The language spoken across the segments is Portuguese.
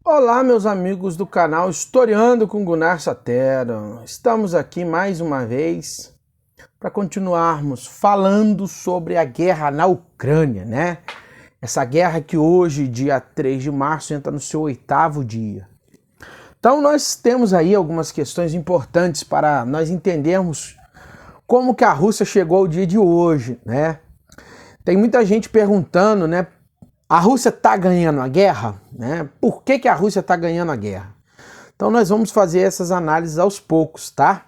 Olá, meus amigos do canal Historiando com Gunnar Sotero. Estamos aqui mais uma vez para continuarmos falando sobre a guerra na Ucrânia, né? Essa guerra que hoje, dia 3 de março, entra no seu 8º dia. Então nós temos aí algumas questões importantes para nós entendermos como que a Rússia chegou ao dia de hoje, né? Tem muita gente perguntando, né? A Rússia está ganhando a guerra, né? Por que a Rússia está ganhando a guerra? Então nós vamos fazer essas análises aos poucos, tá?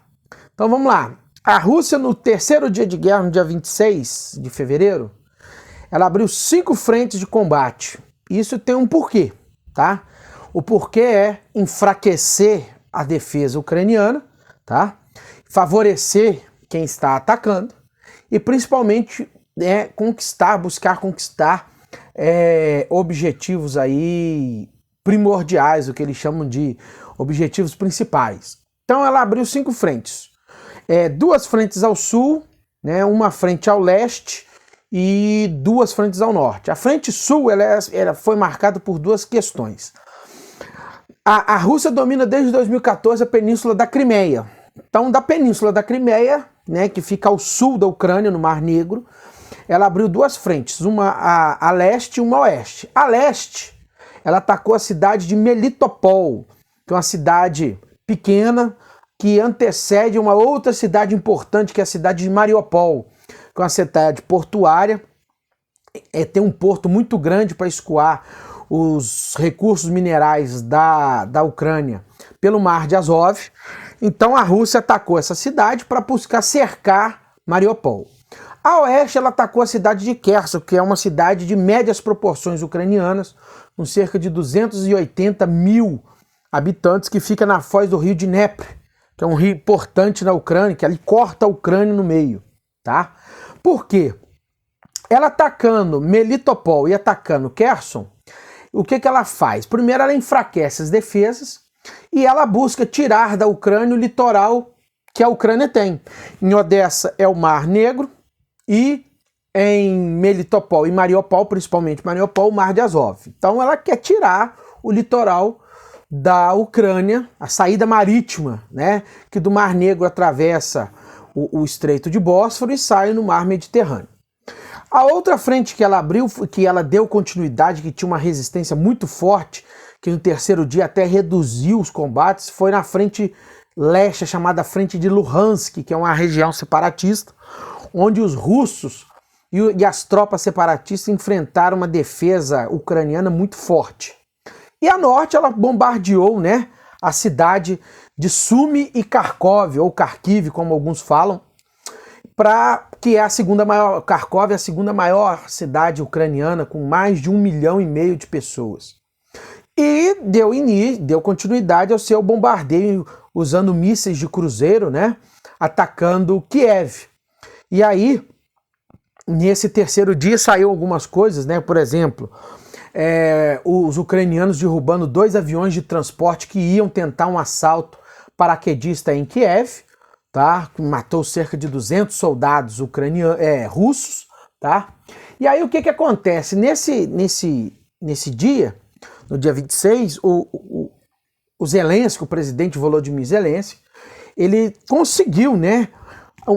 Então vamos lá. A Rússia, no terceiro dia de guerra, no dia 26 de fevereiro, ela abriu 5 frentes de combate. Isso tem um porquê, tá? O porquê é enfraquecer a defesa ucraniana, tá? Favorecer quem está atacando e principalmente buscar conquistar objetivos aí primordiais, o que eles chamam de objetivos principais. Então ela abriu 5 frentes, 2 frentes ao sul, né, uma frente ao leste e 2 frentes ao norte. A frente sul ela foi marcada por 2 questões. A Rússia domina desde 2014 a península da Crimeia. Então da península da Crimeia, né, que fica ao sul da Ucrânia, no Mar Negro, ela abriu 2 frentes, uma a leste e uma a oeste. A leste, ela atacou a cidade de Melitopol, que é uma cidade pequena que antecede uma outra cidade importante, que é a cidade de Mariupol, que é uma cidade portuária, tem um porto muito grande para escoar os recursos minerais da Ucrânia pelo Mar de Azov. Então a Rússia atacou essa cidade para buscar cercar Mariupol. A oeste, ela atacou a cidade de Kherson, que é uma cidade de médias proporções ucranianas, com cerca de 280 mil habitantes, que fica na foz do rio Dnepr, que é um rio importante na Ucrânia, que ali corta a Ucrânia no meio, tá? Por quê? Ela atacando Melitopol e atacando Kherson, o que ela faz? Primeiro, ela enfraquece as defesas e ela busca tirar da Ucrânia o litoral que a Ucrânia tem. Em Odessa é o Mar Negro, e em Melitopol e Mariupol, principalmente Mariupol, o Mar de Azov. Então ela quer tirar o litoral da Ucrânia, a saída marítima, né, que do Mar Negro atravessa o Estreito de Bósforo e sai no Mar Mediterrâneo. A outra frente que ela abriu, que ela deu continuidade, que tinha uma resistência muito forte, que no terceiro dia até reduziu os combates, foi na frente leste, chamada frente de Luhansk, que é uma região separatista, onde os russos e as tropas separatistas enfrentaram uma defesa ucraniana muito forte. E a norte, ela bombardeou, né, a cidade de Sumy e Kharkov, ou Kharkiv, como alguns falam, que é a segunda maior, Kharkov é a segunda maior cidade ucraniana, com mais de 1,5 milhão de pessoas. E deu continuidade ao seu bombardeio usando mísseis de cruzeiro, né, atacando Kiev. E aí, nesse terceiro dia, saiu algumas coisas, né? Por exemplo, os ucranianos derrubando 2 aviões de transporte que iam tentar um assalto paraquedista em Kiev, tá? Matou cerca de 200 soldados russos, tá? E aí o que acontece? Nesse dia, no dia 26, o Zelensky, o presidente Volodymyr Zelensky, ele conseguiu, né,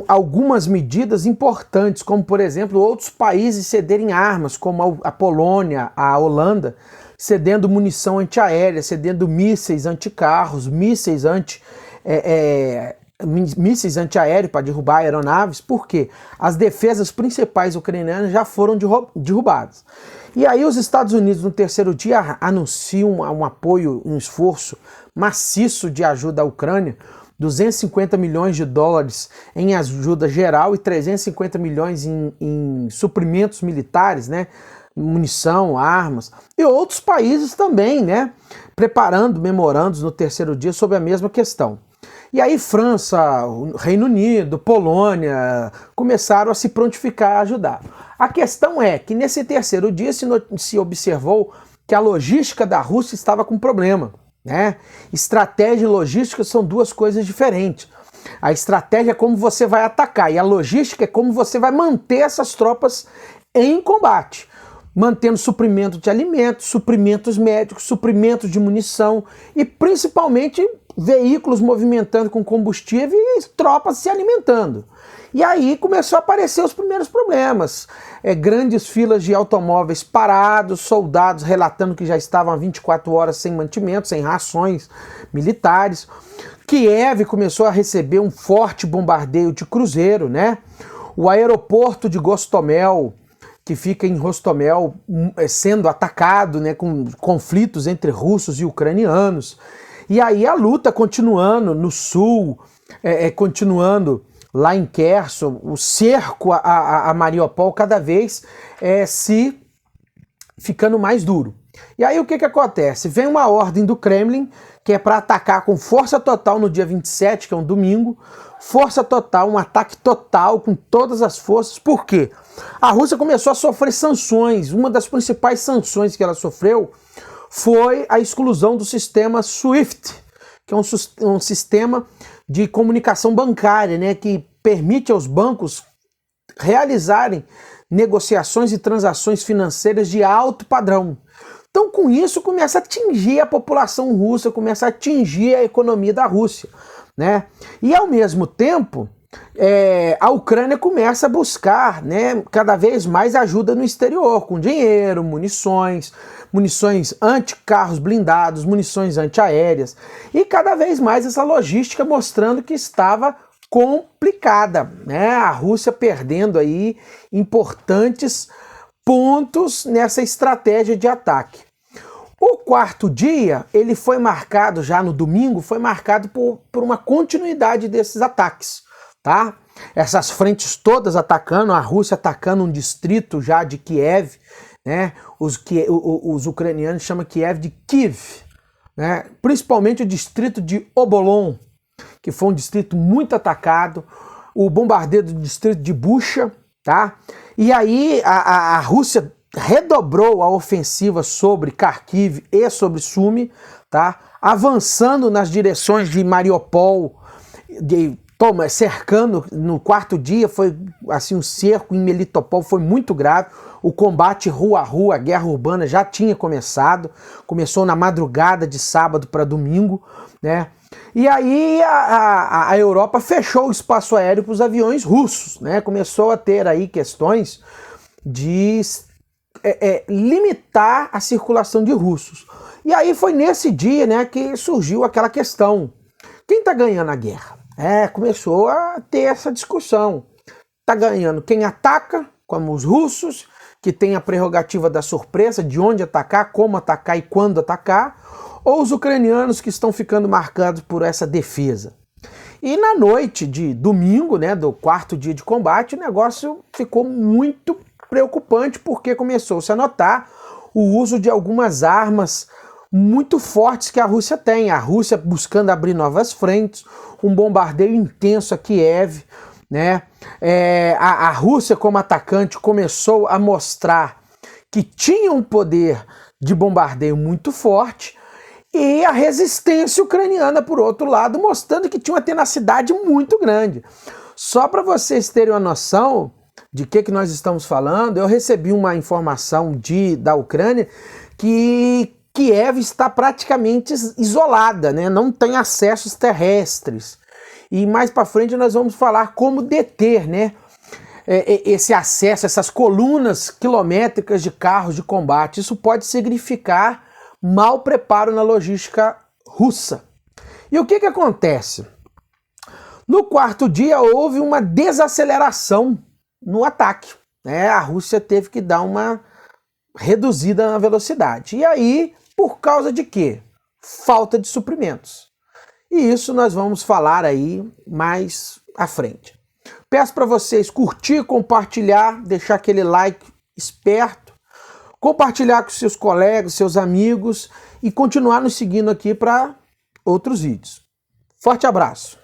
algumas medidas importantes, como por exemplo outros países cederem armas, como a Polônia, a Holanda, cedendo munição antiaérea, cedendo mísseis anticarros, mísseis antiaéreos para derrubar aeronaves. Por quê? As defesas principais ucranianas já foram derrubadas. E aí os Estados Unidos no terceiro dia anunciam um apoio, um esforço maciço de ajuda à Ucrânia, 250 milhões de dólares em ajuda geral e 350 milhões em suprimentos militares, né? Munição, armas, e outros países também, né? Preparando memorandos no terceiro dia sobre a mesma questão. E aí França, Reino Unido, Polônia começaram a se prontificar a ajudar. A questão é que nesse terceiro dia se observou que a logística da Rússia estava com problema, né? Estratégia e logística são 2 coisas diferentes. A estratégia é como você vai atacar e a logística é como você vai manter essas tropas em combate. mantendo suprimento de alimentos, suprimentos médicos, suprimentos de munição e principalmente veículos movimentando com combustível e tropas se alimentando. E aí começou a aparecer os primeiros problemas. Grandes filas de automóveis parados, soldados relatando que já estavam há 24 horas sem mantimento, sem rações militares. Kiev começou a receber um forte bombardeio de cruzeiro, né? O aeroporto de Gostomel, que fica em Rostomel, sendo atacado, né, com conflitos entre russos e ucranianos. E aí a luta continuando no sul, continuando lá em Kherson, o cerco a Mariupol cada vez se ficando mais duro. E aí o que acontece? Vem uma ordem do Kremlin, que é para atacar com força total no dia 27, que é um domingo, força total, um ataque total com todas as forças. Por quê? A Rússia começou a sofrer sanções. Uma das principais sanções que ela sofreu foi a exclusão do sistema SWIFT, que é um sistema de comunicação bancária, né, que permite aos bancos realizarem negociações e transações financeiras de alto padrão. Então, com isso, começa a atingir a população russa, começa a atingir a economia da Rússia, né? E, ao mesmo tempo, a Ucrânia começa a buscar, né, cada vez mais ajuda no exterior, com dinheiro, munições anti-carros blindados, munições antiaéreas, e cada vez mais essa logística mostrando que estava complicada, né? A Rússia perdendo aí importantes pontos nessa estratégia de ataque. O quarto dia, ele foi marcado, já no domingo, foi marcado por uma continuidade desses ataques, tá? Essas frentes todas atacando, a Rússia atacando um distrito já de Kiev, né? Os ucranianos chamam Kiev de Kiev, né? Principalmente o distrito de Obolon, que foi um distrito muito atacado, o bombardeio do distrito de Bucha, tá? E aí a Rússia redobrou a ofensiva sobre Kharkiv e sobre Sumy, tá? Avançando nas direções de Mariupol, cercando. No quarto dia foi assim, um cerco em Melitopol foi muito grave. O combate rua a rua, a guerra urbana já tinha começado, começou na madrugada de sábado para domingo, né? E aí a Europa fechou o espaço aéreo para os aviões russos, né? Começou a ter aí questões de limitar a circulação de russos. E aí foi nesse dia, né, que surgiu aquela questão: quem está ganhando a guerra? Começou a ter essa discussão. Está ganhando quem ataca, como os russos, que tem a prerrogativa da surpresa, de onde atacar, como atacar e quando atacar, ou os ucranianos que estão ficando marcados por essa defesa. E na noite de domingo, né, do quarto dia de combate, o negócio ficou muito preocupante, porque começou-se a notar o uso de algumas armas muito fortes que a Rússia tem. A Rússia buscando abrir novas frentes, um bombardeio intenso a Kiev, né? A Rússia, como atacante, começou a mostrar que tinha um poder de bombardeio muito forte, e a resistência ucraniana, por outro lado, mostrando que tinha uma tenacidade muito grande. Só para vocês terem uma noção de que nós estamos falando, eu recebi uma informação da Ucrânia que Kiev está praticamente isolada, né? Não tem acessos terrestres. E mais para frente nós vamos falar como deter, né, esse acesso, essas colunas quilométricas de carros de combate. Isso pode significar mau preparo na logística russa. E o que acontece? No quarto dia houve uma desaceleração no ataque, né? A Rússia teve que dar uma reduzida na velocidade. E aí, por causa de quê? Falta de suprimentos. E isso nós vamos falar aí mais à frente. Peço para vocês curtir, compartilhar, deixar aquele like esperto, compartilhar com seus colegas, seus amigos e continuar nos seguindo aqui para outros vídeos. Forte abraço!